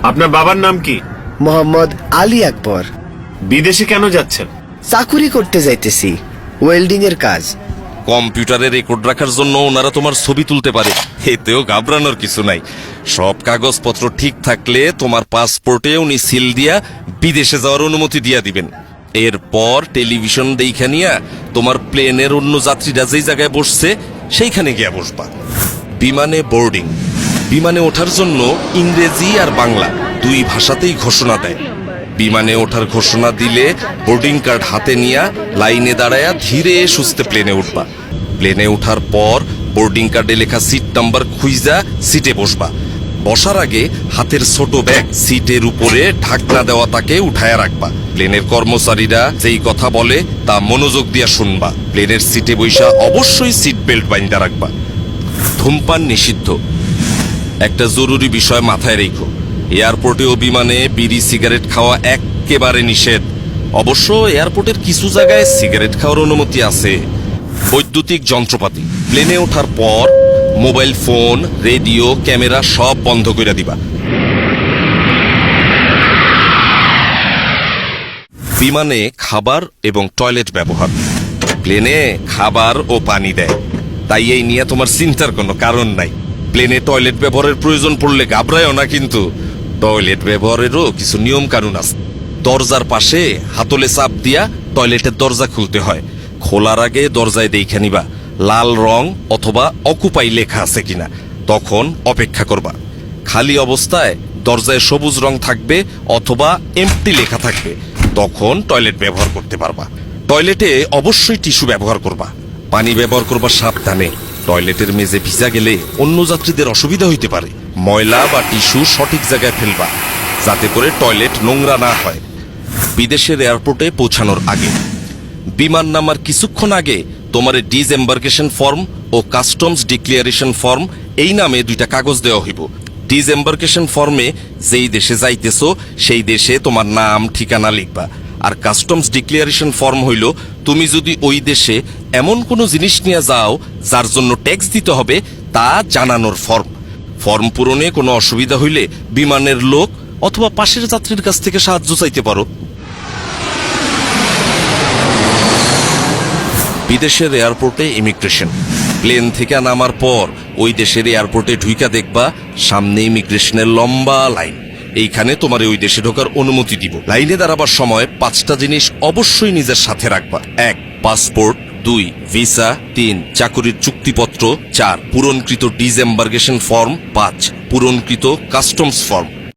আপনার বাবার নাম কি? মোহাম্মদ আলী আকবর। বিদেশে কেন যাচ্ছেন? চাকুরি করতে যাইতেছি, ওয়েল্ডিং এর কাজ। কম্পিউটারে রেকর্ড রাখার জন্য ওনারা তোমার ছবি তুলতে পারে, এতেও ঘাবড়ানোর কিছু নাই। সব কাগজপত্র ঠিক থাকলে তোমার পাসপোর্টে উনি সিল দিয়া বিদেশে যাওয়ার অনুমতি দিয়া দিবেন। এরপর টেলিভিশন দেখা নিয়া তোমার প্লেনের অন্য যাত্রীরা যেই জায়গায় বসছে সেইখানে গিয়া বসবা। বিমানে বোর্ডিং। বিমানে ওঠার জন্য ইংরেজি আর বাংলা দুই ভাষাতেই ঘোষণা দেয়। বিমানে ওঠার ঘোষণা দিলে বোর্ডিং কার্ড হাতে নিয়া লাইনে দাঁড়ায়া ধীরে সুস্থে প্লেনে উঠবা। প্লেনে ওঠার পর বোর্ডিং কার্ডে লেখা সিট নাম্বার খুঁজা সিটে বসবা। বসার আগে হাতের ছোট ব্যাগ সিটের উপরে ঢাকনা দেওয়া তাকে উঠায়া রাখবা। প্লেনের কর্মচারীরা যেই কথা বলে তা মনোযোগ দিয়া শুনবা। প্লেনের সিটে বৈশা অবশ্যই সিট বেল্ট বাইন্ধা রাখবা। ধূমপান নিষিদ্ধ। একটা জরুরি বিষয় মাথায় রেখো, এয়ারপোর্টে ও বিমানে বিড়ি সিগারেট খাওয়া একেবারে নিষেধ। অবশ্য এয়ারপোর্টের কিছু জায়গায় সিগারেট খাওয়ার অনুমতি আছে। বৈদ্যুতিক যন্ত্রপাতি। প্লেনে ওঠার পর মোবাইল ফোন, রেডিও, ক্যামেরা সব বন্ধ করে দিবা। বিমানে খাবার এবং টয়লেট ব্যবহার। প্লেনে খাবার ও পানি দেয়, তাই এই নিয়ে তোমার চিন্তার কোনো কারণ নাই। প্লেনে টয়লেট ব্যবহারের প্রয়োজন পড়লে ঘাবড়ায়ও না, কিন্তু টয়লেট ব্যবহারেরও কিছু নিয়ম কানুন আছে। দরজার পাশে হাতলে চাপ দিয়া টয়লেটের দরজা খুলতে হয়। খোলার আগে দরজায় দেখে নিবা লাল রং অথবা অকুপাই লেখা আছে কিনা, তখন অপেক্ষা করবা। খালি অবস্থায় দরজায় সবুজ রং থাকবে অথবা এমটি লেখা থাকবে, তখন টয়লেট ব্যবহার করতে পারবা। টয়লেটে অবশ্যই টিস্যু ব্যবহার করবা। পানি ব্যবহার করবা সাবধানে। টয়লেটের মেঝে ভিজা গেলে অন্য যাত্রীদের অসুবিধা হইতে পারে। ময়লা বা টিস্যু সঠিক জায়গায় ফেলবা, যাতে করে টয়লেট নোংরা না হয়। বিদেশের এয়ারপোর্টে পৌঁছানোর আগে, বিমান নামার কিছুক্ষণ আগে তোমার ডিসএম্বার্কেশন ফর্ম ও কাস্টমস ডিক্লিয়ারেশন ফর্ম এই নামে দুইটা কাগজ দেওয়া হইব। ডিসএম্বার্কেশন ফর্মে যেই দেশে যাইতেছো সেই দেশে তোমার নাম ঠিকানা লিখবা, আর কাস্টমস ডিক্লিয়ারেশন ফর্ম হইল তুমি যদি ওই দেশে এমন কোনো জিনিস নিয়ে যাও যার জন্য ট্যাক্স দিতে হবে তা জানানোর ফর্ম। ফর্ম পূরণে কোনো অসুবিধা হইলে বিমানের লোক অথবা পাশের যাত্রীর কাছ থেকে সাহায্য চাইতে পারো। বিদেশের এয়ারপোর্টে ইমিগ্রেশন। প্লেন থেকে নামার পর ওই দেশের এয়ারপোর্টে ঢুইকা দেখবা সামনে ইমিগ্রেশনের লম্বা লাইন। এইখানে তোমার ওই দেশে ঢোকার অনুমতি দিব। লাইনে দাঁড়াবার সময় 5টা জিনিস অবশ্যই নিজের সাথে রাখবা। 1 পাসপোর্ট, 2 ভিসা, 3 চাকুরির চুক্তিপত্র, 4 পূরণকৃত ডিসএম্বার্কেশন ফর্ম, 5 পূরণকৃত কাস্টমস ফর্ম।